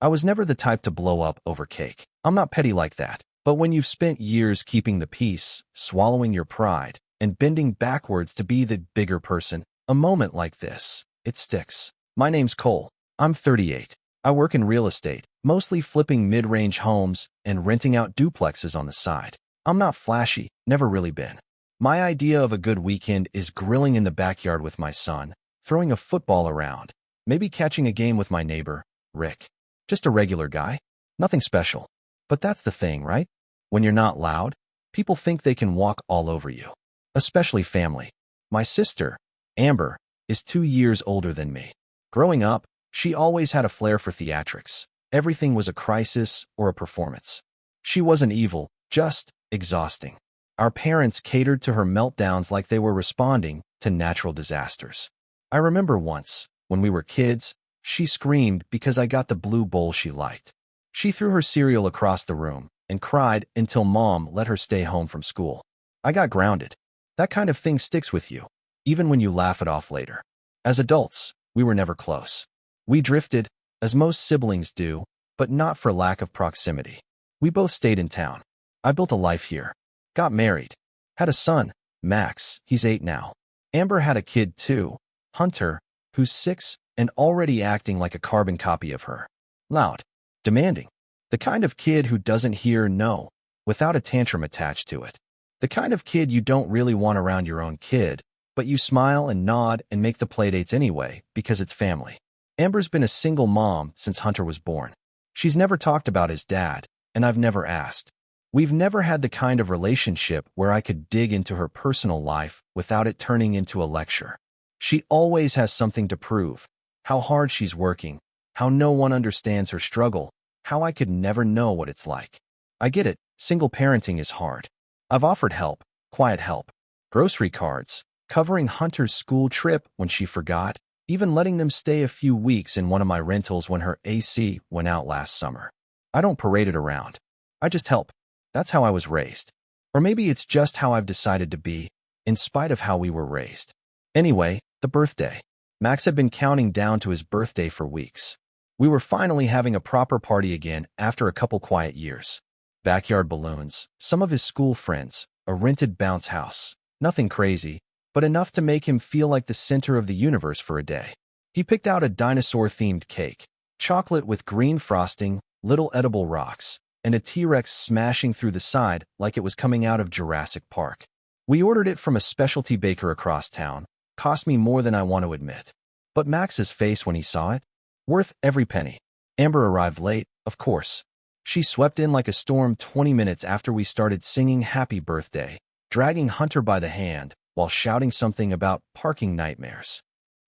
I was never the type to blow up over cake. I'm not petty like that. But when you've spent years keeping the peace, swallowing your pride, and bending backwards to be the bigger person, a moment like this, it sticks. My name's Cole. I'm 38. I work in real estate, mostly flipping mid-range homes and renting out duplexes on the side. I'm not flashy, never really been. My idea of a good weekend is grilling in the backyard with my son, throwing a football around, maybe catching a game with my neighbor, Rick. Just a regular guy. Nothing special. But that's the thing, right? When you're not loud, people think they can walk all over you. Especially family. My sister, Amber, is 2 years older than me. Growing up, she always had a flair for theatrics. Everything was a crisis or a performance. She wasn't evil, just exhausting. Our parents catered to her meltdowns like they were responding to natural disasters. I remember once, when we were kids, she screamed because I got the blue bowl she liked. She threw her cereal across the room and cried until Mom let her stay home from school. I got grounded. That kind of thing sticks with you, even when you laugh it off later. As adults, we were never close. We drifted, as most siblings do, but not for lack of proximity. We both stayed in town. I built a life here. Got married. Had a son, Max. He's 8 now. Amber had a kid too, Hunter, who's 6 and already acting like a carbon copy of her. Loud. Demanding. The kind of kid who doesn't hear no without a tantrum attached to it. The kind of kid you don't really want around your own kid, but you smile and nod and make the playdates anyway because it's family. Amber's been a single mom since Hunter was born. She's never talked about his dad, and I've never asked. We've never had the kind of relationship where I could dig into her personal life without it turning into a lecture. She always has something to prove. How hard she's working, how no one understands her struggle, how I could never know what it's like. I get it, single parenting is hard. I've offered help, quiet help, grocery cards, covering Hunter's school trip when she forgot, even letting them stay a few weeks in one of my rentals when her AC went out last summer. I don't parade it around. I just help. That's how I was raised. Or maybe it's just how I've decided to be, in spite of how we were raised. Anyway, the birthday. Max had been counting down to his birthday for weeks. We were finally having a proper party again after a couple quiet years. Backyard balloons, some of his school friends, a rented bounce house. Nothing crazy, but enough to make him feel like the center of the universe for a day. He picked out a dinosaur-themed cake, chocolate with green frosting, little edible rocks, and a T-Rex smashing through the side like it was coming out of Jurassic Park. We ordered it from a specialty baker across town. Cost me more than I want to admit. But Max's face when he saw it? Worth every penny. Amber arrived late, of course. She swept in like a storm 20 minutes after we started singing Happy Birthday, dragging Hunter by the hand while shouting something about parking nightmares.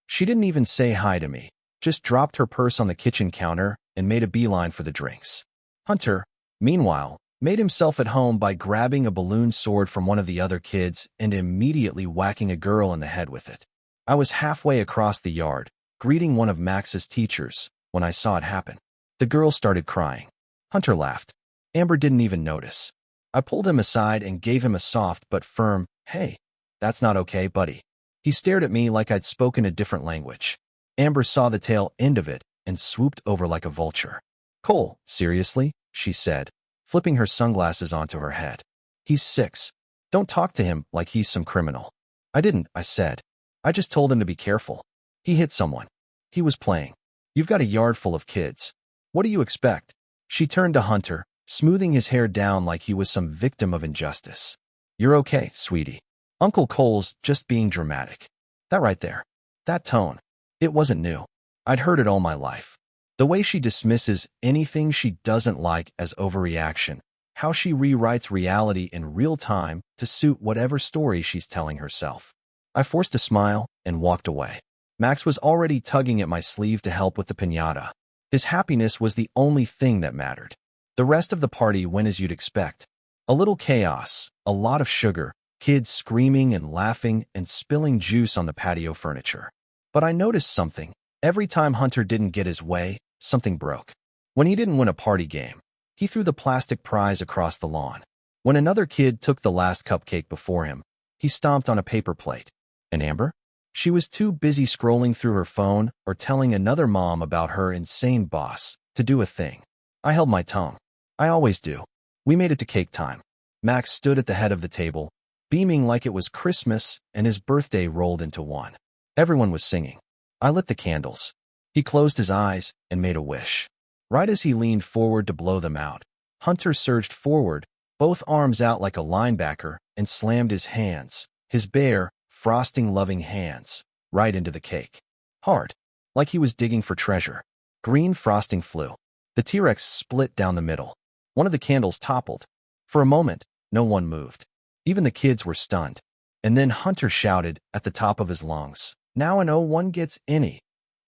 She didn't even say hi to me, just dropped her purse on the kitchen counter and made a beeline for the drinks. Hunter, meanwhile, made himself at home by grabbing a balloon sword from one of the other kids and immediately whacking a girl in the head with it. I was halfway across the yard, greeting one of Max's teachers, when I saw it happen. The girl started crying. Hunter laughed. Amber didn't even notice. I pulled him aside and gave him a soft but firm, "Hey, that's not okay, buddy." He stared at me like I'd spoken a different language. Amber saw the tail end of it and swooped over like a vulture. "Cole, seriously?" she said, flipping her sunglasses onto her head. "He's 6. Don't talk to him like he's some criminal." "I didn't," I said. "I just told him to be careful. He hit someone. He was playing. You've got a yard full of kids. What do you expect?" She turned to Hunter, smoothing his hair down like he was some victim of injustice. "You're okay, sweetie. Uncle Cole's just being dramatic." That right there. That tone. It wasn't new. I'd heard it all my life. The way she dismisses anything she doesn't like as overreaction, how she rewrites reality in real time to suit whatever story she's telling herself. I forced a smile and walked away. Max was already tugging at my sleeve to help with the piñata. His happiness was the only thing that mattered. The rest of the party went as you'd expect. A little chaos, a lot of sugar, kids screaming and laughing and spilling juice on the patio furniture. But I noticed something. Every time Hunter didn't get his way, something broke. When he didn't win a party game, he threw the plastic prize across the lawn. When another kid took the last cupcake before him, he stomped on a paper plate. And Amber? She was too busy scrolling through her phone or telling another mom about her insane boss to to do a thing. I held my tongue. I always do. We made it to cake time. Max stood at the head of the table, beaming like it was Christmas and his birthday rolled into one. Everyone was singing. I lit the candles. He closed his eyes and made a wish. Right as he leaned forward to blow them out, Hunter surged forward, both arms out like a linebacker, and slammed his bare, frosting-loving hands, right into the cake. Hard, like he was digging for treasure. Green frosting flew. The T-Rex split down the middle. One of the candles toppled. For a moment, no one moved. Even the kids were stunned. And then Hunter shouted at the top of his lungs, "Now an 01 gets any,"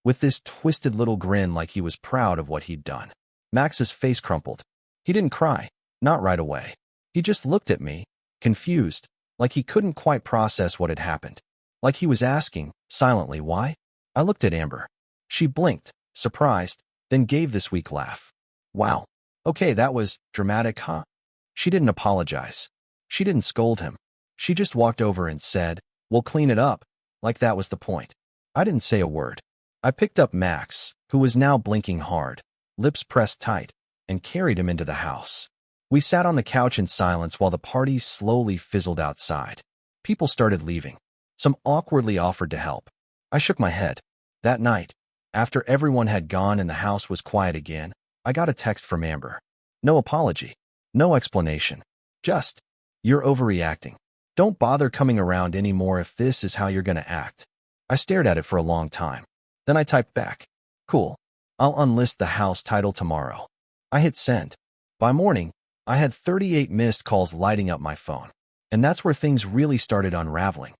with this twisted little grin like he was proud of what he'd done. Max's face crumpled. He didn't cry, not right away. He just looked at me, confused, like he couldn't quite process what had happened. Like he was asking, silently, why? I looked at Amber. She blinked, surprised, then gave this weak laugh. Wow. Okay, that was dramatic, huh? She didn't apologize. She didn't scold him. She just walked over and said, "We'll clean it up," like that was the point. I didn't say a word. I picked up Max, who was now blinking hard, lips pressed tight, and carried him into the house. We sat on the couch in silence while the party slowly fizzled outside. People started leaving. Some awkwardly offered to help. I shook my head. That night, after everyone had gone and the house was quiet again, I got a text from Amber. No apology. No explanation. Just, "You're overreacting. Don't bother coming around anymore if this is how you're gonna act." I stared at it for a long time. Then I typed back, "Cool. I'll unlist the house title tomorrow." I hit send. By morning, I had 38 missed calls lighting up my phone. And that's where things really started unraveling.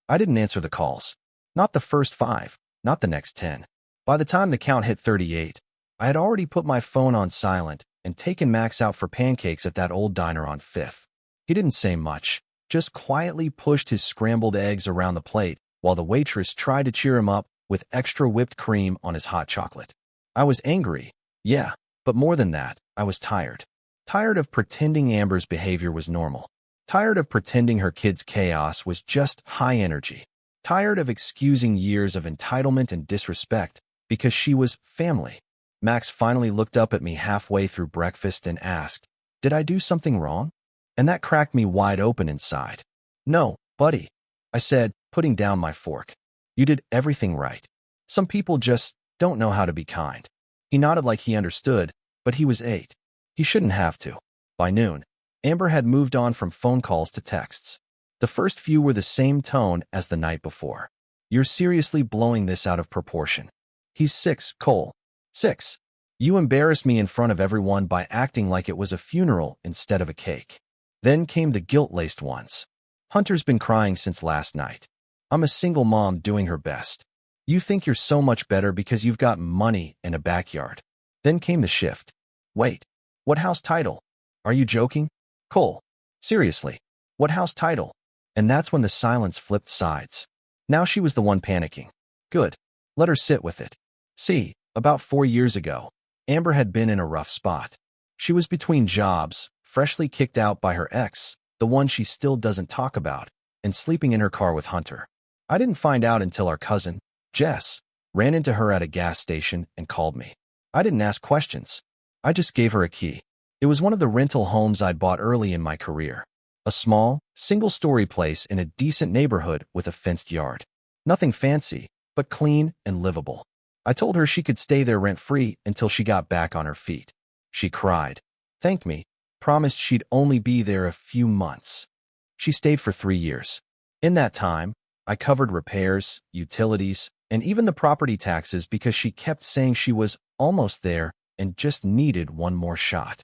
I didn't answer the calls. Not the first 5, not the next 10. By the time the count hit 38, I had already put my phone on silent and taken Max out for pancakes at that old diner on 5th. He didn't say much, just quietly pushed his scrambled eggs around the plate while the waitress tried to cheer him up with extra whipped cream on his hot chocolate. I was angry, yeah, but more than that, I was tired. Tired of pretending Amber's behavior was normal. Tired of pretending her kid's chaos was just high energy. Tired of excusing years of entitlement and disrespect because she was family. Max finally looked up at me halfway through breakfast and asked, "Did I do something wrong?" And that cracked me wide open inside. "No, buddy," I said, putting down my fork. "You did everything right. Some people just don't know how to be kind." He nodded like he understood, but he was 8. He shouldn't have to. By noon, Amber had moved on from phone calls to texts. The first few were the same tone as the night before. "You're seriously blowing this out of proportion. He's 6, Cole. 6. You embarrassed me in front of everyone by acting like it was a funeral instead of a cake." Then came the guilt-laced ones. "Hunter's been crying since last night. I'm a single mom doing her best. You think you're so much better because you've got money and a backyard." Then came the shift. "Wait, what house title? Are you joking? Cole, seriously, what house title?" And that's when the silence flipped sides. Now she was the one panicking. Good. Let her sit with it. See, about 4 years ago, Amber had been in a rough spot. She was between jobs, freshly kicked out by her ex, the one she still doesn't talk about, and sleeping in her car with Hunter. I didn't find out until our cousin, Jess, ran into her at a gas station and called me. I didn't ask questions. I just gave her a key. It was one of the rental homes I'd bought early in my career. A small, single-story place in a decent neighborhood with a fenced yard. Nothing fancy, but clean and livable. I told her she could stay there rent-free until she got back on her feet. She cried, thanked me, promised she'd only be there a few months. She stayed for 3 years. In that time, I covered repairs, utilities, and even the property taxes because she kept saying she was almost there and just needed one more shot.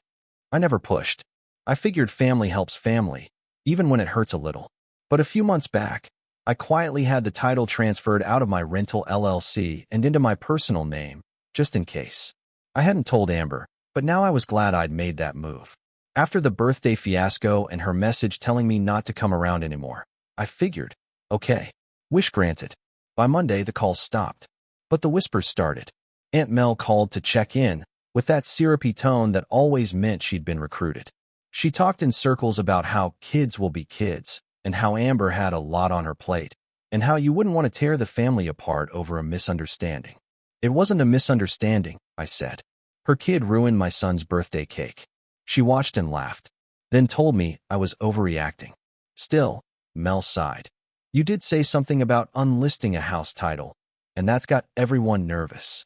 I never pushed. I figured family helps family, even when it hurts a little. But a few months back, I quietly had the title transferred out of my rental LLC and into my personal name, just in case. I hadn't told Amber, but now I was glad I'd made that move. After the birthday fiasco and her message telling me not to come around anymore, I figured, okay, wish granted. By Monday, the calls stopped. But the whispers started. Aunt Mel called to check in, with that syrupy tone that always meant she'd been recruited. She talked in circles about how kids will be kids, and how Amber had a lot on her plate, and how you wouldn't want to tear the family apart over a misunderstanding. It wasn't a misunderstanding, I said. Her kid ruined my son's birthday cake. She watched and laughed, then told me I was overreacting. Still, Mel sighed. You did say something about unlisting a house title, and that's got everyone nervous.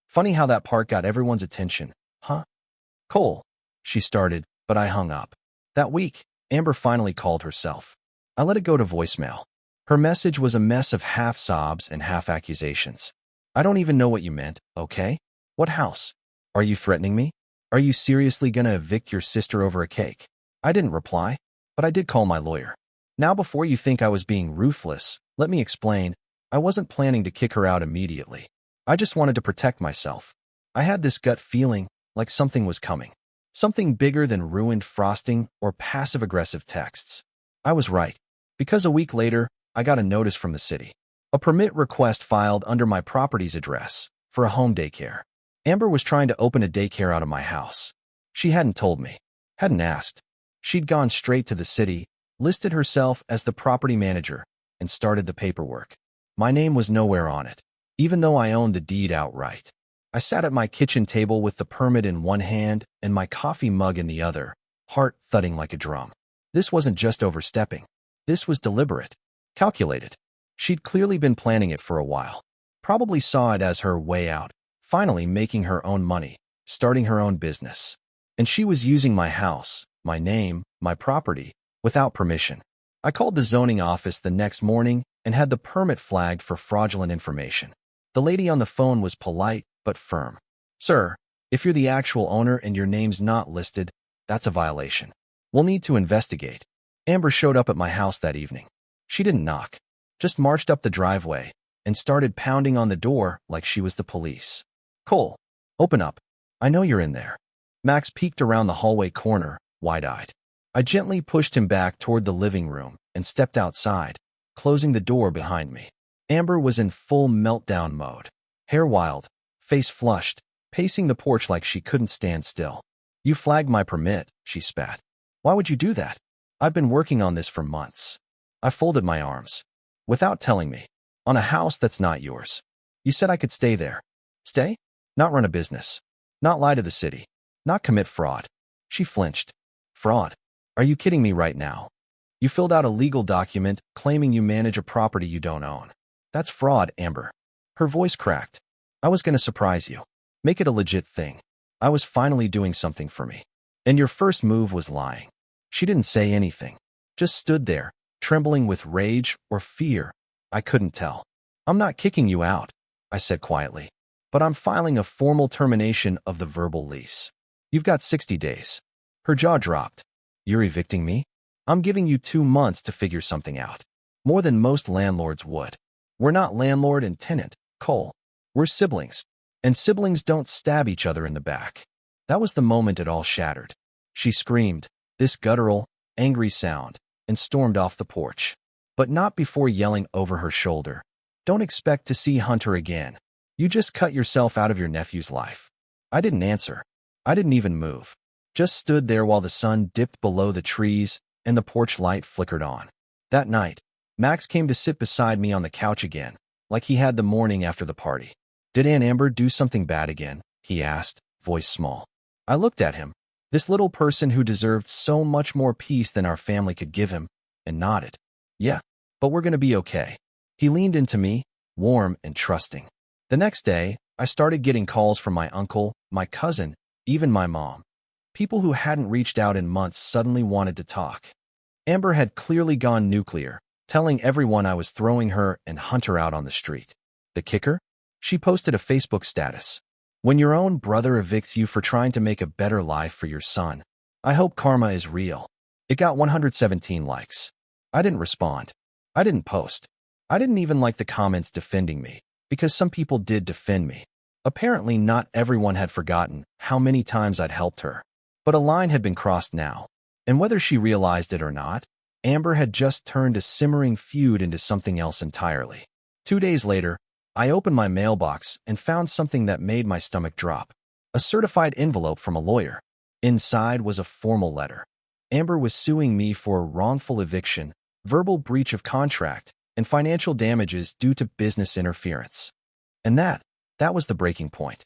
Funny how that part got everyone's attention, huh? Cole, she started, but I hung up. That week, Amber finally called herself. I let it go to voicemail. Her message was a mess of half sobs and half accusations. I don't even know what you meant, okay? What house? Are you threatening me? Are you seriously gonna evict your sister over a cake? I didn't reply, but I did call my lawyer. Now before you think I was being ruthless, let me explain. I wasn't planning to kick her out immediately. I just wanted to protect myself. I had this gut feeling like something was coming. Something bigger than ruined frosting or passive-aggressive texts. I was right, because a week later, I got a notice from the city. A permit request filed under my property's address for a home daycare. Amber was trying to open a daycare out of my house. She hadn't told me, hadn't asked. She'd gone straight to the city, listed herself as the property manager, and started the paperwork. My name was nowhere on it, even though I owned the deed outright. I sat at my kitchen table with the permit in one hand and my coffee mug in the other, heart thudding like a drum. This wasn't just overstepping. This was deliberate, calculated. She'd clearly been planning it for a while. Probably saw it as her way out, finally making her own money, starting her own business. And she was using my house, my name, my property, without permission. I called the zoning office the next morning and had the permit flagged for fraudulent information. The lady on the phone was polite but firm. Sir, if you're the actual owner and your name's not listed, that's a violation. We'll need to investigate. Amber showed up at my house that evening. She didn't knock, just marched up the driveway and started pounding on the door like she was the police. Cole, open up. I know you're in there. Max peeked around the hallway corner, wide-eyed. I gently pushed him back toward the living room and stepped outside, closing the door behind me. Amber was in full meltdown mode, hair wild, face flushed, pacing the porch like she couldn't stand still. You flagged my permit, she spat. Why would you do that? I've been working on this for months. I folded my arms. Without telling me. On a house that's not yours. You said I could stay there. Stay? Not run a business. Not lie to the city. Not commit fraud. She flinched. Fraud? Are you kidding me right now? You filled out a legal document claiming you manage a property you don't own. That's fraud, Amber. Her voice cracked. I was going to surprise you. Make it a legit thing. I was finally doing something for me. And your first move was lying. She didn't say anything. Just stood there, trembling with rage or fear. I couldn't tell. I'm not kicking you out, I said quietly. But I'm filing a formal termination of the verbal lease. You've got 60 days. Her jaw dropped. You're evicting me? I'm giving you 2 months to figure something out. More than most landlords would. We're not landlord and tenant, Cole. We're siblings. And siblings don't stab each other in the back. That was the moment it all shattered. She screamed, this guttural, angry sound, and stormed off the porch. But not before yelling over her shoulder. Don't expect to see Hunter again. You just cut yourself out of your nephew's life. I didn't answer. I didn't even move. Just stood there while the sun dipped below the trees and the porch light flickered on. That night, Max came to sit beside me on the couch again, like he had the morning after the party. Did Aunt Amber do something bad again? He asked, voice small. I looked at him, this little person who deserved so much more peace than our family could give him, and nodded. Yeah, but we're gonna be okay. He leaned into me, warm and trusting. The next day, I started getting calls from my uncle, my cousin, even my mom. People who hadn't reached out in months suddenly wanted to talk. Amber had clearly gone nuclear, telling everyone I was throwing her and Hunter out on the street. The kicker? She posted a Facebook status. When your own brother evicts you for trying to make a better life for your son, I hope karma is real. It got 117 likes. I didn't respond. I didn't post. I didn't even like the comments defending me, because some people did defend me. Apparently not everyone had forgotten how many times I'd helped her. But a line had been crossed now, and whether she realized it or not, Amber had just turned a simmering feud into something else entirely. 2 days later, I opened my mailbox and found something that made my stomach drop. A certified envelope from a lawyer. Inside was a formal letter. Amber was suing me for wrongful eviction, verbal breach of contract, and financial damages due to business interference. And that was the breaking point.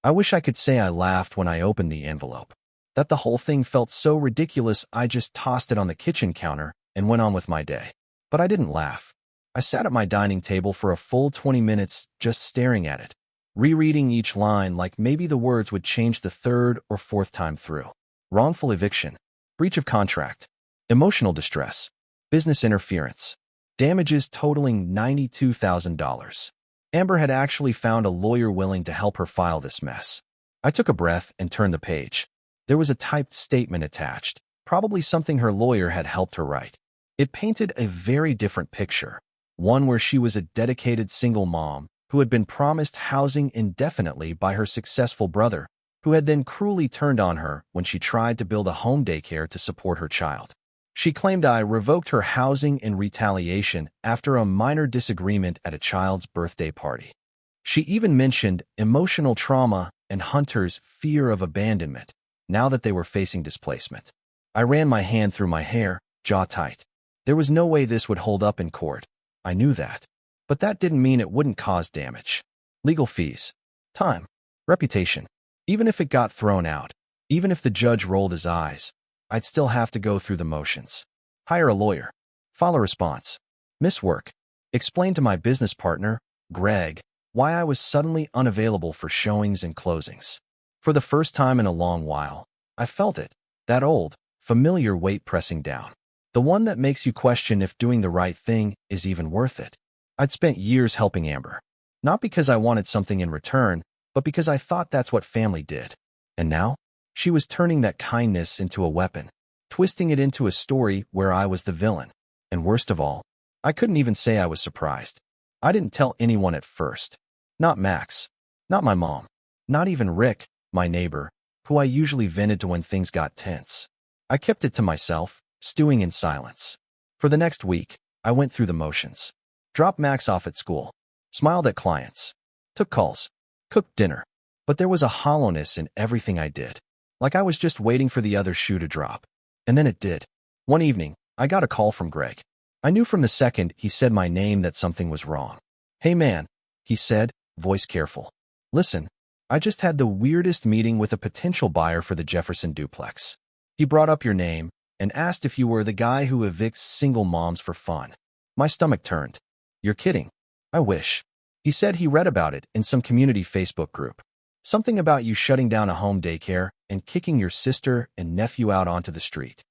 I wish I could say I laughed when I opened the envelope. That the whole thing felt so ridiculous I just tossed it on the kitchen counter and went on with my day. But I didn't laugh. I sat at my dining table for a full 20 minutes just staring at it, rereading each line like maybe the words would change the third or fourth time through. Wrongful eviction, breach of contract, emotional distress, business interference, damages totaling $92,000. Amber had actually found a lawyer willing to help her file this mess. I took a breath and turned the page. There was a typed statement attached, probably something her lawyer had helped her write. It painted a very different picture, one where she was a dedicated single mom who had been promised housing indefinitely by her successful brother, who had then cruelly turned on her when she tried to build a home daycare to support her child. She claimed I revoked her housing in retaliation after a minor disagreement at a child's birthday party. She even mentioned emotional trauma and Hunter's fear of abandonment now that they were facing displacement. I ran my hand through my hair, jaw tight. There was no way this would hold up in court. I knew that. But that didn't mean it wouldn't cause damage. Legal fees, time, reputation. Even if it got thrown out, even if the judge rolled his eyes, I'd still have to go through the motions. Hire a lawyer, file a response, miss work, explain to my business partner, Greg, why I was suddenly unavailable for showings and closings. For the first time in a long while, I felt it, that old, familiar weight pressing down. The one that makes you question if doing the right thing is even worth it. I'd spent years helping Amber, not because I wanted something in return, but because I thought that's what family did. And now, she was turning that kindness into a weapon, twisting it into a story where I was the villain. And worst of all, I couldn't even say I was surprised. I didn't tell anyone at first. Not Max, not my mom, not even Rick, my neighbor, who I usually vented to when things got tense. I kept it to myself, stewing in silence. For the next week, I went through the motions. Dropped Max off at school, smiled at clients, took calls, cooked dinner. But there was a hollowness in everything I did, like I was just waiting for the other shoe to drop. And then it did. One evening, I got a call from Greg. I knew from the second he said my name that something was wrong. "Hey man," he said, voice careful. "Listen, I just had the weirdest meeting with a potential buyer for the Jefferson duplex. He brought up your name and asked if you were the guy who evicts single moms for fun." My stomach turned. "You're kidding." "I wish." He said he read about it in some community Facebook group. Something about you shutting down a home daycare and kicking your sister and nephew out onto the street.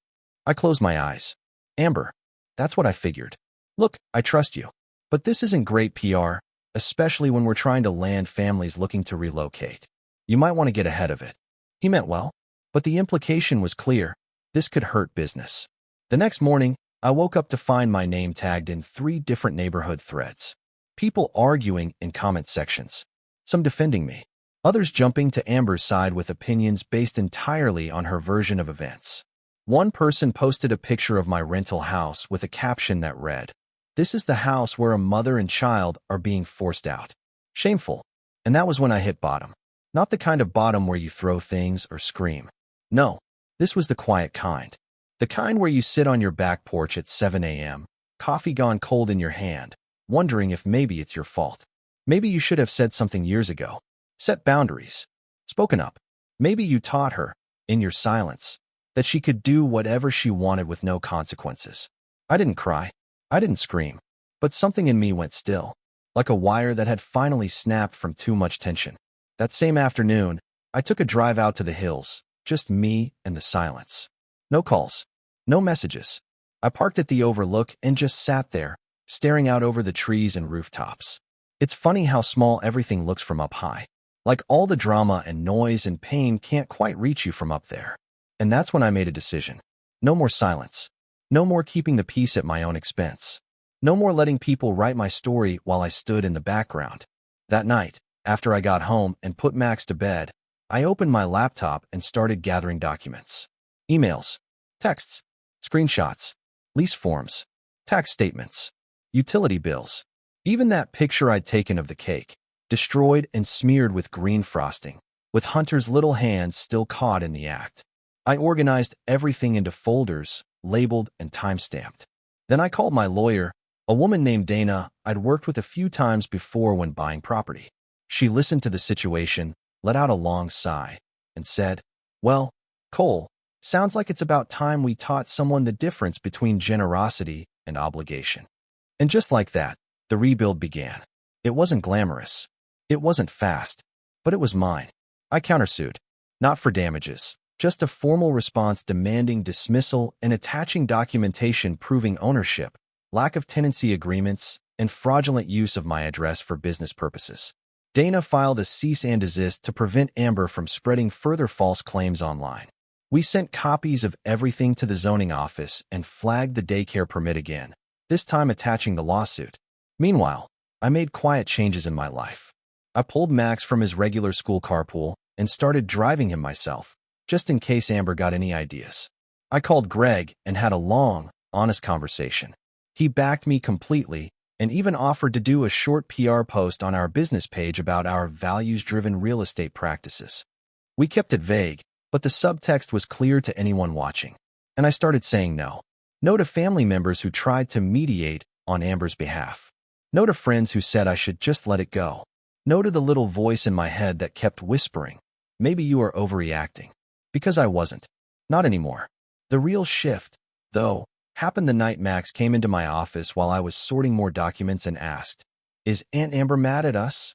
I closed my eyes. "Amber, that's what I figured. Look, I trust you. But this isn't great PR, especially when we're trying to land families looking to relocate. You might want to get ahead of it." He meant well, but the implication was clear. This could hurt business. The next morning, I woke up to find my name tagged in 3 different neighborhood threads. People arguing in comment sections. Some defending me. Others jumping to Amber's side with opinions based entirely on her version of events. One person posted a picture of my rental house with a caption that read, "This is the house where a mother and child are being forced out." Shameful. And that was when I hit bottom. Not the kind of bottom where you throw things or scream. No, this was the quiet kind. The kind where you sit on your back porch at 7 a.m., coffee gone cold in your hand, wondering if maybe it's your fault. Maybe you should have said something years ago. Set boundaries. Spoken up. Maybe you taught her, in your silence, that she could do whatever she wanted with no consequences. I didn't cry. I didn't scream. But something in me went still, like a wire that had finally snapped from too much tension. That same afternoon, I took a drive out to the hills, just me and the silence. No calls. No messages. I parked at the overlook and just sat there, staring out over the trees and rooftops. It's funny how small everything looks from up high. Like all the drama and noise and pain can't quite reach you from up there. And that's when I made a decision. No more silence. No more keeping the peace at my own expense. No more letting people write my story while I stood in the background. That night, after I got home and put Max to bed, I opened my laptop and started gathering documents. Emails, texts, screenshots, lease forms, tax statements, utility bills. Even that picture I'd taken of the cake, destroyed and smeared with green frosting, with Hunter's little hands still caught in the act. I organized everything into folders, labeled and time-stamped. Then I called my lawyer, a woman named Dana I'd worked with a few times before when buying property. She listened to the situation, let out a long sigh, and said, "Well, Cole, sounds like it's about time we taught someone the difference between generosity and obligation." And just like that, the rebuild began. It wasn't glamorous. It wasn't fast, but it was mine. I countersued, not for damages, just a formal response demanding dismissal and attaching documentation proving ownership, lack of tenancy agreements, and fraudulent use of my address for business purposes. Dana filed a cease and desist to prevent Amber from spreading further false claims online. We sent copies of everything to the zoning office and flagged the daycare permit again, this time attaching the lawsuit. Meanwhile, I made quiet changes in my life. I pulled Max from his regular school carpool and started driving him myself, just in case Amber got any ideas. I called Greg and had a long, honest conversation. He backed me completely and even offered to do a short PR post on our business page about our values-driven real estate practices. We kept it vague, but the subtext was clear to anyone watching, and I started saying no. No to family members who tried to mediate on Amber's behalf. No to friends who said I should just let it go. No to the little voice in my head that kept whispering, "Maybe you are overreacting." Because I wasn't. Not anymore. The real shift, though, happened the night Max came into my office while I was sorting more documents and asked, "Is Aunt Amber mad at us?"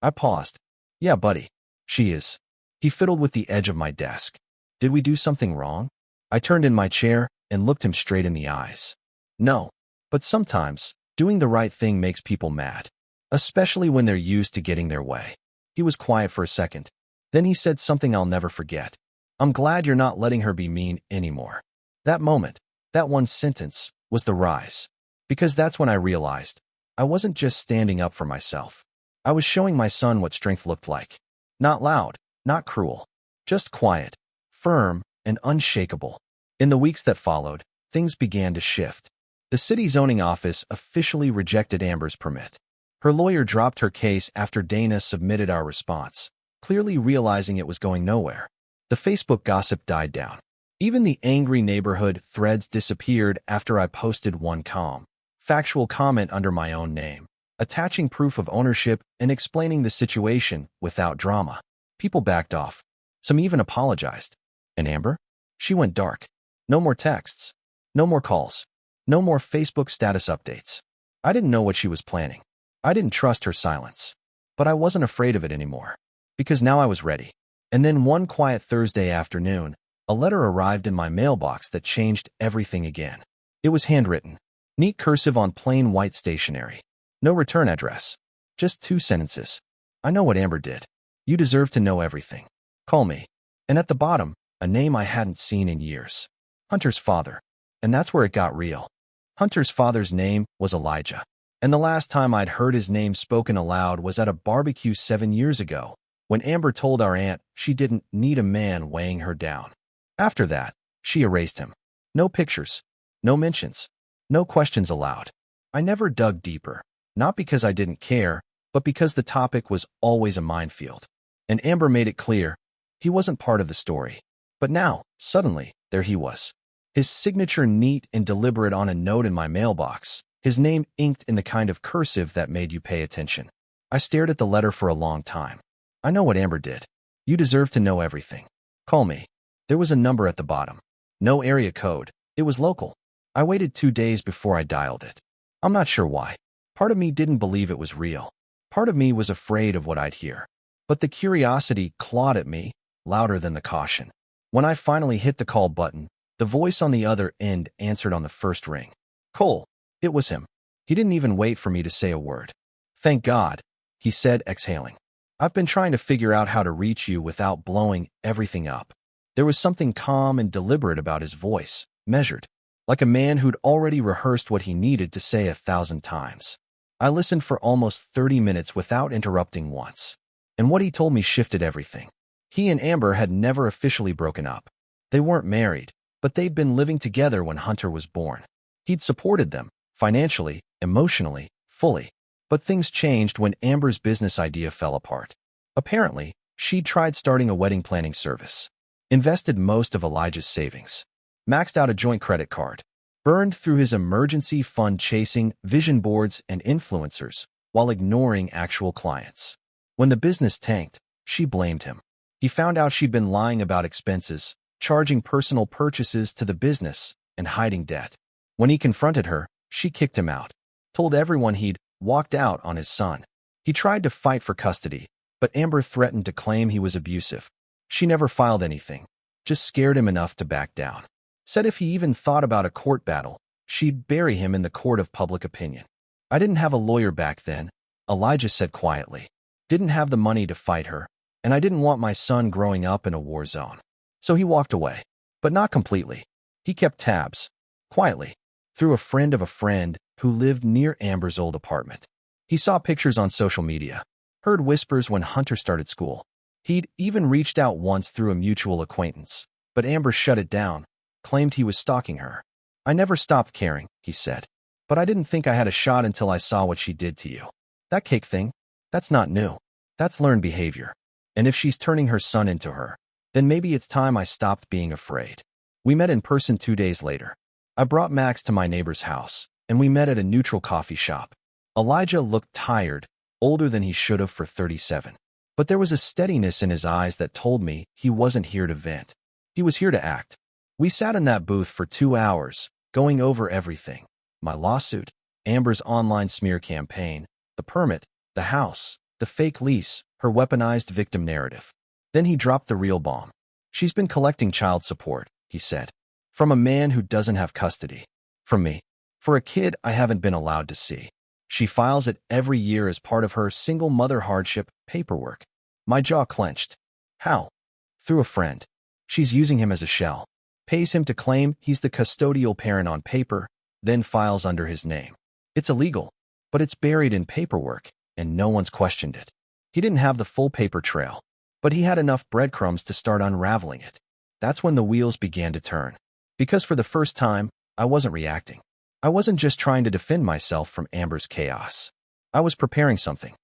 I paused. "Yeah, buddy. She is." He fiddled with the edge of my desk. "Did we do something wrong?" I turned in my chair and looked him straight in the eyes. "No. But sometimes, doing the right thing makes people mad. Especially when they're used to getting their way." He was quiet for a second. Then he said something I'll never forget. "I'm glad you're not letting her be mean anymore." That moment, that one sentence, was the rise. Because that's when I realized I wasn't just standing up for myself. I was showing my son what strength looked like. Not loud, not cruel. Just quiet, firm, and unshakable. In the weeks that followed, things began to shift. The city zoning office officially rejected Amber's permit. Her lawyer dropped her case after Dana submitted our response, clearly realizing it was going nowhere. The Facebook gossip died down. Even the angry neighborhood threads disappeared after I posted one calm, factual comment under my own name, attaching proof of ownership and explaining the situation without drama. People backed off. Some even apologized. And Amber? She went dark. No more texts. No more calls. No more Facebook status updates. I didn't know what she was planning. I didn't trust her silence. But I wasn't afraid of it anymore. Because now I was ready. And then one quiet Thursday afternoon, a letter arrived in my mailbox that changed everything again. It was handwritten, neat cursive on plain white stationery. No return address. Just 2 sentences. "I know what Amber did. You deserve to know everything. Call me." And at the bottom, a name I hadn't seen in years. Hunter's father. And that's where it got real. Hunter's father's name was Elijah. And the last time I'd heard his name spoken aloud was at a barbecue 7 years ago, when Amber told our aunt she didn't need a man weighing her down. After that, she erased him. No pictures. No mentions. No questions allowed. I never dug deeper, not because I didn't care, but because the topic was always a minefield. And Amber made it clear he wasn't part of the story. But now, suddenly, there he was. His signature neat and deliberate on a note in my mailbox. His name inked in the kind of cursive that made you pay attention. I stared at the letter for a long time. "I know what Amber did. You deserve to know everything. Call me." There was a number at the bottom. No area code. It was local. I waited 2 days before I dialed it. I'm not sure why. Part of me didn't believe it was real. Part of me was afraid of what I'd hear. But the curiosity clawed at me, louder than the caution. When I finally hit the call button, the voice on the other end answered on the first ring. "Cole." It was him. He didn't even wait for me to say a word. "Thank God," he said, exhaling. "I've been trying to figure out how to reach you without blowing everything up." There was something calm and deliberate about his voice, measured, like a man who'd already rehearsed what he needed to say 1,000 times. I listened for almost 30 minutes without interrupting once. And what he told me shifted everything. He and Amber had never officially broken up. They weren't married, but they'd been living together when Hunter was born. He'd supported them, financially, emotionally, fully. But things changed when Amber's business idea fell apart. Apparently, she'd tried starting a wedding planning service. Invested most of Elijah's savings. Maxed out a joint credit card. Burned through his emergency fund chasing vision boards and influencers while ignoring actual clients. When the business tanked, She blamed him. He found out she'd been lying about expenses, charging personal purchases to the business, and hiding debt. When he confronted her, she kicked him out, told everyone he'd walked out on his son. He tried to fight for custody, but Amber threatened to claim he was abusive. She never filed anything, just scared him enough to back down. Said if he even thought about a court battle, she'd bury him in the court of public opinion. I didn't have a lawyer back then, Elijah said quietly. Didn't have the money to fight her, and I didn't want my son growing up in a war zone. So he walked away, but not completely. He kept tabs, quietly, through a friend of a friend who lived near Amber's old apartment. He saw pictures on social media, heard whispers when Hunter started school. He'd even reached out once through a mutual acquaintance, but Amber shut it down, claimed he was stalking her. I never stopped caring, he said, but I didn't think I had a shot until I saw what she did to you. That cake thing? That's not new. That's learned behavior. And if she's turning her son into her, then maybe it's time I stopped being afraid. We met in person 2 days later. I brought Max to my neighbor's house, and we met at a neutral coffee shop. Elijah looked tired, older than he should have for 37. But there was a steadiness in his eyes that told me he wasn't here to vent. He was here to act. We sat in that booth for 2 hours, going over everything. My lawsuit, Amber's online smear campaign, the permit, the house, the fake lease, her weaponized victim narrative. Then he dropped the real bomb. She's been collecting child support, he said. From a man who doesn't have custody. From me. For a kid I haven't been allowed to see. She files it every year as part of her single mother hardship paperwork. My jaw clenched. How? Through a friend. She's using him as a shell. Pays him to claim he's the custodial parent on paper, then files under his name. It's illegal, but it's buried in paperwork, and no one's questioned it. He didn't have the full paper trail, but he had enough breadcrumbs to start unraveling it. That's when the wheels began to turn. Because for the first time, I wasn't reacting. I wasn't just trying to defend myself from Amber's chaos. I was preparing something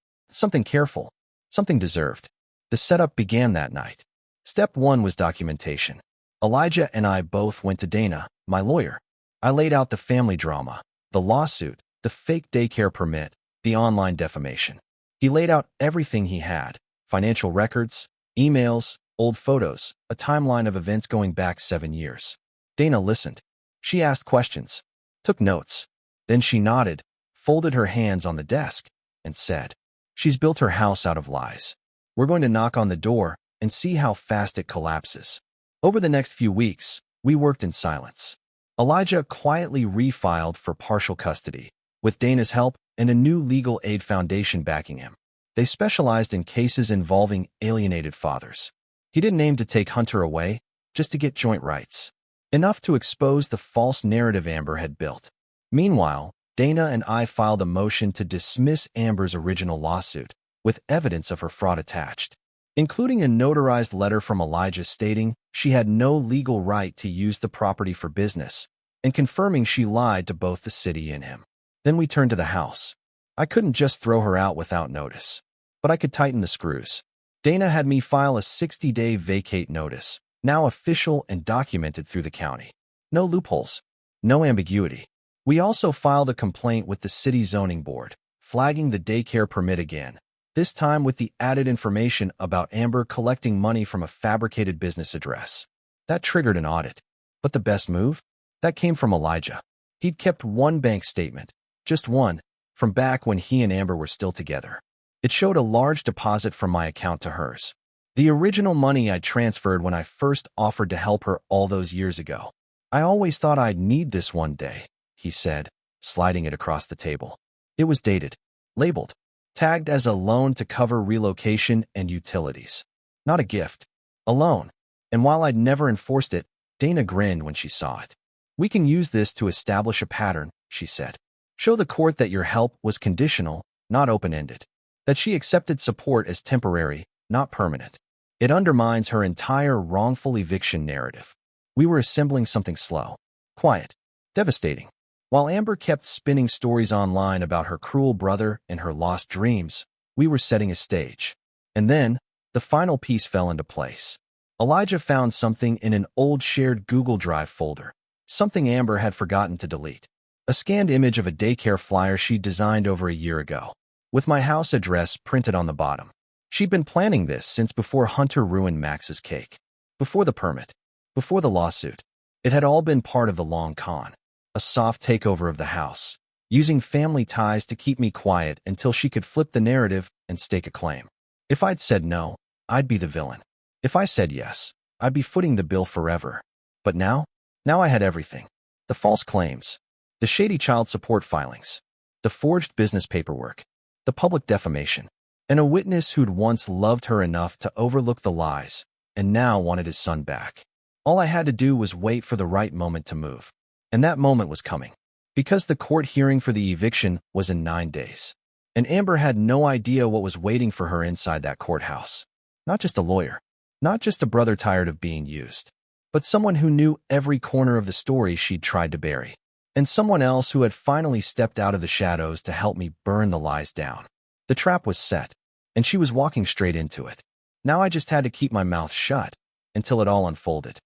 careful, something deserved. The setup began that night. Step 1 was documentation. Elijah and I both went to Dana, my lawyer. I laid out the family drama, the lawsuit, the fake daycare permit, the online defamation. He laid out everything he had, financial records, emails, old photos, a timeline of events going back 7 years. Dana listened. She asked questions, took notes. Then she nodded, folded her hands on the desk, and said, "She's built her house out of lies. We're going to knock on the door and see how fast it collapses." Over the next few weeks, we worked in silence. Elijah quietly refiled for partial custody, with Dana's help and a new legal aid foundation backing him. They specialized in cases involving alienated fathers. He didn't aim to take Hunter away, just to get joint rights. Enough to expose the false narrative Amber had built. Meanwhile, Dana and I filed a motion to dismiss Amber's original lawsuit, with evidence of her fraud attached, including a notarized letter from Elijah stating she had no legal right to use the property for business, and confirming she lied to both the city and him. Then we turned to the house. I couldn't just throw her out without notice, but I could tighten the screws. Dana had me file a 60-day vacate notice, now official and documented through the county. No loopholes, no ambiguity. We also filed a complaint with the city zoning board, flagging the daycare permit again, this time with the added information about Amber collecting money from a fabricated business address. That triggered an audit. But the best move? That came from Elijah. He'd kept one bank statement, just one, from back when he and Amber were still together. It showed a large deposit from my account to hers. The original money I transferred when I first offered to help her all those years ago. "I always thought I'd need this one day," he said, sliding it across the table. It was dated, labeled, tagged as a loan to cover relocation and utilities. Not a gift, a loan. And while I'd never enforced it, Dana grinned when she saw it. "We can use this to establish a pattern," she said. "Show the court that your help was conditional, not open-ended. That she accepted support as temporary, not permanent. It undermines her entire wrongful eviction narrative." We were assembling something slow, quiet, devastating. While Amber kept spinning stories online about her cruel brother and her lost dreams, we were setting a stage. And then, the final piece fell into place. Elijah found something in an old shared Google Drive folder, something Amber had forgotten to delete. A scanned image of a daycare flyer she'd designed over a year ago, with my house address printed on the bottom. She'd been planning this since before Hunter ruined Max's cake. Before the permit. Before the lawsuit. It had all been part of the long con. A soft takeover of the house, using family ties to keep me quiet until she could flip the narrative and stake a claim. If I'd said no, I'd be the villain. If I said yes, I'd be footing the bill forever. But now I had everything. The false claims, the shady child support filings, the forged business paperwork, the public defamation, and a witness who'd once loved her enough to overlook the lies and now wanted his son back. All I had to do was wait for the right moment to move. And that moment was coming. Because the court hearing for the eviction was in 9 days. And Amber had no idea what was waiting for her inside that courthouse. Not just a lawyer. Not just a brother tired of being used. But someone who knew every corner of the story she'd tried to bury. And someone else who had finally stepped out of the shadows to help me burn the lies down. The trap was set, and she was walking straight into it. Now I just had to keep my mouth shut until it all unfolded.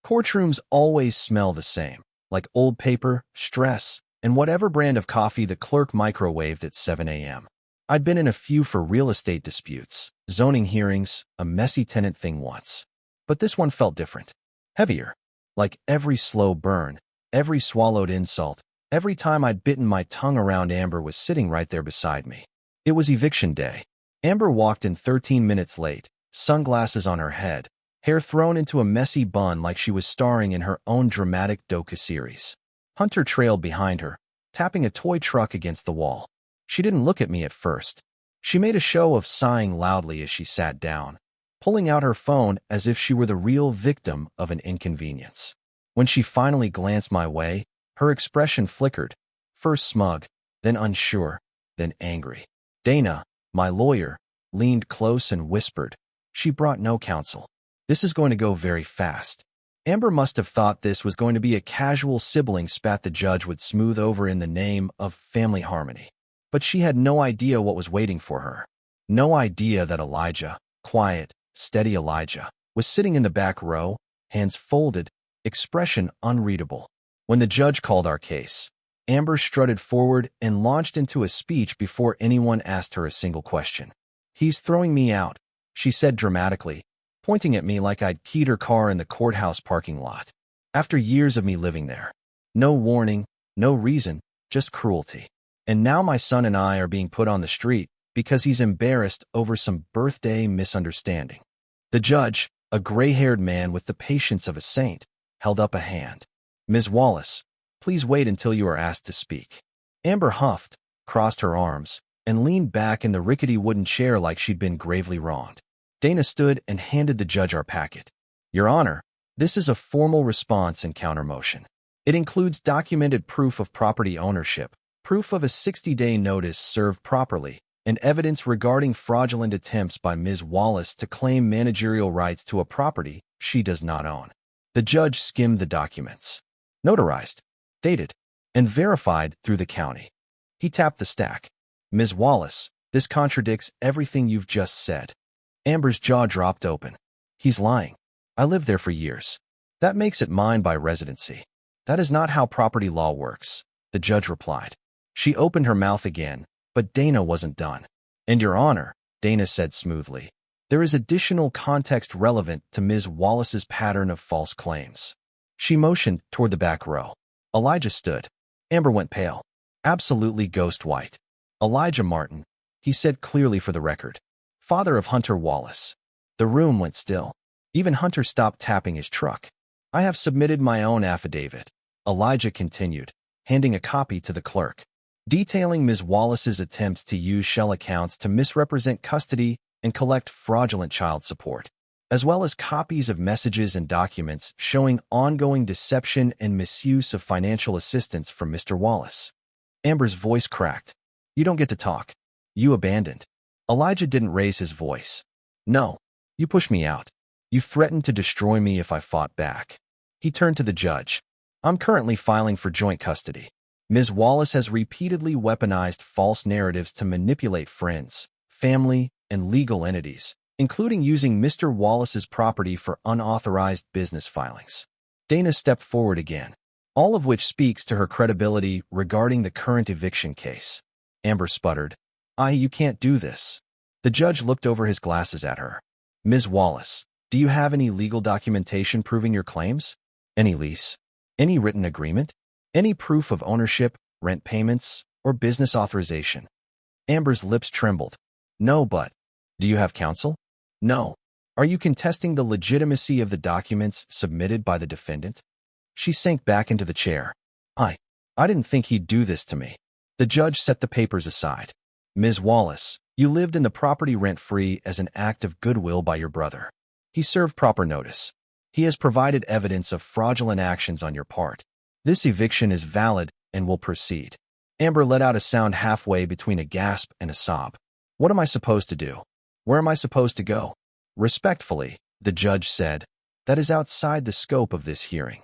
Courtrooms always smell the same, like old paper, stress, and whatever brand of coffee the clerk microwaved at 7 a.m. I'd been in a few for real estate disputes, zoning hearings, a messy tenant thing once. But this one felt different. Heavier. Like every slow burn, every swallowed insult, every time I'd bitten my tongue around Amber was sitting right there beside me. It was eviction day. Amber walked in 13 minutes late, sunglasses on her head, hair thrown into a messy bun like she was starring in her own dramatic docu-series. Hunter trailed behind her, tapping a toy truck against the wall. She didn't look at me at first. She made a show of sighing loudly as she sat down, pulling out her phone as if she were the real victim of an inconvenience. When she finally glanced my way, her expression flickered, first smug, then unsure, then angry. Dana, my lawyer, leaned close and whispered, "She brought no counsel. This is going to go very fast." Amber must have thought this was going to be a casual sibling spat the judge would smooth over in the name of family harmony. But she had no idea what was waiting for her. No idea that Elijah, quiet, steady Elijah, was sitting in the back row, hands folded, expression unreadable. When the judge called our case, Amber strutted forward and launched into a speech before anyone asked her a single question. "He's throwing me out," she said dramatically, pointing at me like I'd keyed her car in the courthouse parking lot. After years of me living there. No warning, no reason, just cruelty. And now my son and I are being put on the street because he's embarrassed over some birthday misunderstanding. The judge, a gray-haired man with the patience of a saint, held up a hand. "Ms. Wallace, please wait until you are asked to speak." Amber huffed, crossed her arms, and leaned back in the rickety wooden chair like she'd been gravely wronged. Dana stood and handed the judge our packet. "Your Honor, this is a formal response and countermotion. It includes documented proof of property ownership, proof of a 60-day notice served properly, and evidence regarding fraudulent attempts by Ms. Wallace to claim managerial rights to a property she does not own." The judge skimmed the documents. Notarized, dated, and verified through the county. He tapped the stack. "Ms. Wallace, this contradicts everything you've just said." Amber's jaw dropped open. "He's lying. I lived there for years. That makes it mine by residency." "That is not how property law works," the judge replied. She opened her mouth again, but Dana wasn't done. "And Your Honor," Dana said smoothly, "there is additional context relevant to Ms. Wallace's pattern of false claims." She motioned toward the back row. Elijah stood. Amber went pale. Absolutely ghost white. "Elijah Martin," he said clearly for the record. "Father of Hunter Wallace." The room went still. Even Hunter stopped tapping his truck. "I have submitted my own affidavit," Elijah continued, handing a copy to the clerk, detailing Ms. Wallace's attempts to use shell accounts to misrepresent custody and collect fraudulent child support, as well as copies of messages and documents showing ongoing deception and misuse of financial assistance from Mr. Wallace. Amber's voice cracked. "You don't get to talk. You abandoned." Elijah didn't raise his voice. "No. You pushed me out. You threatened to destroy me if I fought back." He turned to the judge. "I'm currently filing for joint custody. Ms. Wallace has repeatedly weaponized false narratives to manipulate friends, family, and legal entities, including using Mr. Wallace's property for unauthorized business filings." Dana stepped forward again, all of which speaks to her credibility regarding the current eviction case. Amber sputtered, "You can't do this." The judge looked over his glasses at her. Ms. Wallace, do you have any legal documentation proving your claims? Any lease? Any written agreement? Any proof of ownership, rent payments, or business authorization? Amber's lips trembled. No, but do you have counsel? No. Are you contesting the legitimacy of the documents submitted by the defendant? She sank back into the chair. I didn't think he'd do this to me. The judge set the papers aside. Ms. Wallace, you lived in the property rent-free as an act of goodwill by your brother. He served proper notice. He has provided evidence of fraudulent actions on your part. This eviction is valid and will proceed. Amber let out a sound halfway between a gasp and a sob. What am I supposed to do? Where am I supposed to go? Respectfully, the judge said, that is outside the scope of this hearing.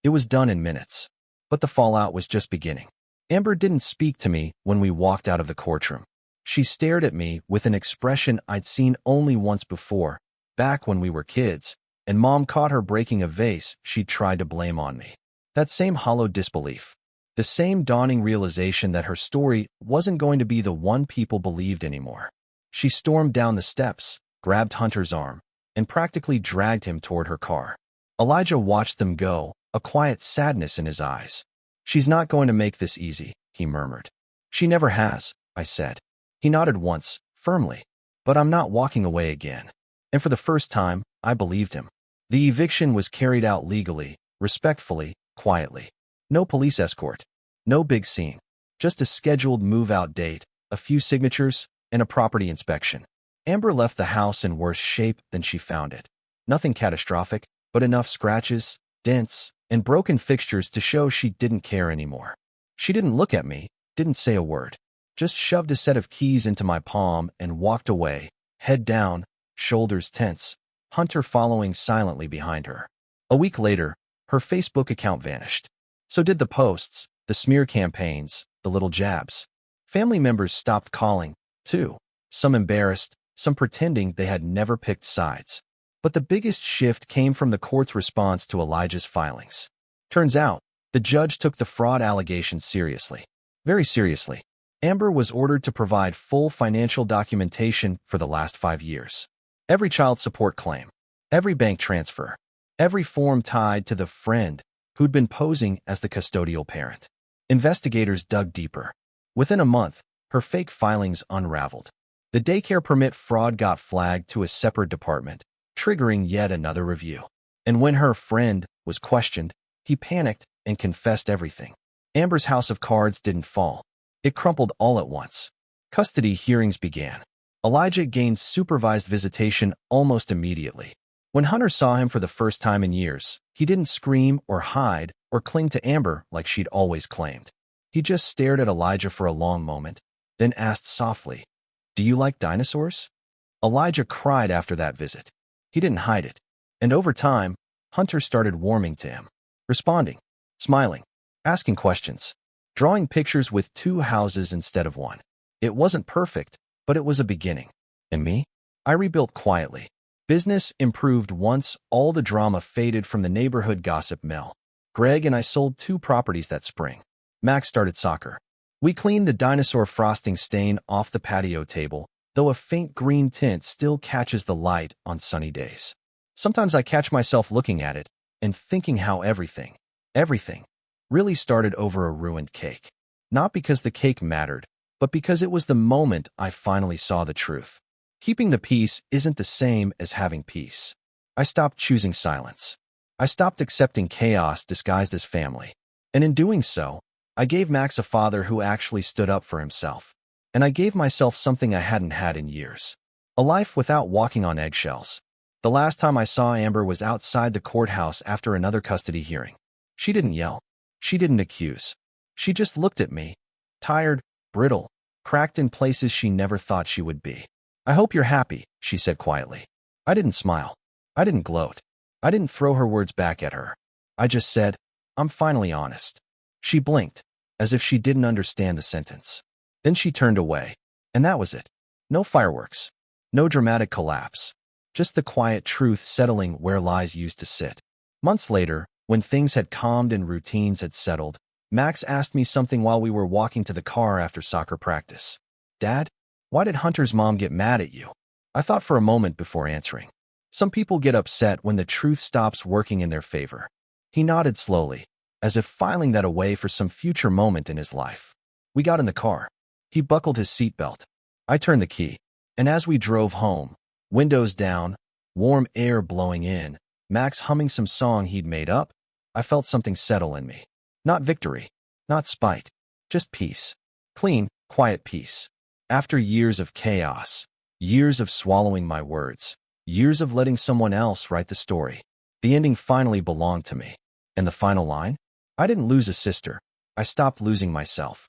It was done in minutes. But the fallout was just beginning. Amber didn't speak to me when we walked out of the courtroom. She stared at me with an expression I'd seen only once before, back when we were kids, and Mom caught her breaking a vase she'd tried to blame on me. That same hollow disbelief. The same dawning realization that her story wasn't going to be the one people believed anymore. She stormed down the steps, grabbed Hunter's arm, and practically dragged him toward her car. Elijah watched them go, a quiet sadness in his eyes. She's not going to make this easy, he murmured. She never has, I said. He nodded once, firmly. But I'm not walking away again. And for the first time, I believed him. The eviction was carried out legally, respectfully, quietly. No police escort. No big scene. Just a scheduled move-out date, a few signatures, and a property inspection. Amber left the house in worse shape than she found it. Nothing catastrophic, but enough scratches, dents, and broken fixtures to show she didn't care anymore. She didn't look at me, didn't say a word, just shoved a set of keys into my palm and walked away, head down, shoulders tense, Hunter following silently behind her. A week later, her Facebook account vanished. So did the posts, the smear campaigns, the little jabs. Family members stopped calling, too, some embarrassed, some pretending they had never picked sides. But the biggest shift came from the court's response to Elijah's filings. Turns out, the judge took the fraud allegations seriously. Very seriously. Amber was ordered to provide full financial documentation for the last 5 years. Every child support claim, every bank transfer, every form tied to the friend who'd been posing as the custodial parent. Investigators dug deeper. Within a month, her fake filings unraveled. The daycare permit fraud got flagged to a separate department, triggering yet another review. And when her friend was questioned, he panicked and confessed everything. Amber's house of cards didn't fall. It crumpled all at once. Custody hearings began. Elijah gained supervised visitation almost immediately. When Hunter saw him for the first time in years, he didn't scream or hide or cling to Amber like she'd always claimed. He just stared at Elijah for a long moment, then asked softly, "Do you like dinosaurs?" Elijah cried after that visit. He didn't hide it. And over time, Hunter started warming to him, responding, smiling, asking questions, drawing pictures with 2 houses instead of 1. It wasn't perfect, but it was a beginning. And me? I rebuilt quietly. Business improved once all the drama faded from the neighborhood gossip mill. Greg and I sold 2 properties that spring. Max started soccer. We cleaned the dinosaur frosting stain off the patio table, though a faint green tint still catches the light on sunny days. Sometimes I catch myself looking at it and thinking how everything, really started over a ruined cake. Not because the cake mattered, but because it was the moment I finally saw the truth. Keeping the peace isn't the same as having peace. I stopped choosing silence. I stopped accepting chaos disguised as family. And in doing so, I gave Max a father who actually stood up for himself. And I gave myself something I hadn't had in years. A life without walking on eggshells. The last time I saw Amber was outside the courthouse after another custody hearing. She didn't yell. She didn't accuse. She just looked at me, tired, brittle, cracked in places she never thought she would be. "I hope you're happy," she said quietly. I didn't smile. I didn't gloat. I didn't throw her words back at her. I just said, "I'm finally honest." She blinked, as if she didn't understand the sentence. Then she turned away, and that was it. No fireworks. No dramatic collapse. Just the quiet truth settling where lies used to sit. Months later, when things had calmed and routines had settled, Max asked me something while we were walking to the car after soccer practice. "Dad, Why did Hunter's mom get mad at you? I thought for a moment before answering. Some people get upset when the truth stops working in their favor. He nodded slowly, as if filing that away for some future moment in his life. We got in the car. He buckled his seatbelt. I turned the key, and as we drove home, windows down, warm air blowing in, Max humming some song he'd made up, I felt something settle in me. Not victory, not spite, just peace. Clean, quiet peace. After years of chaos, years of swallowing my words, years of letting someone else write the story, the ending finally belonged to me. And the final line? I didn't lose a sister. I stopped losing myself.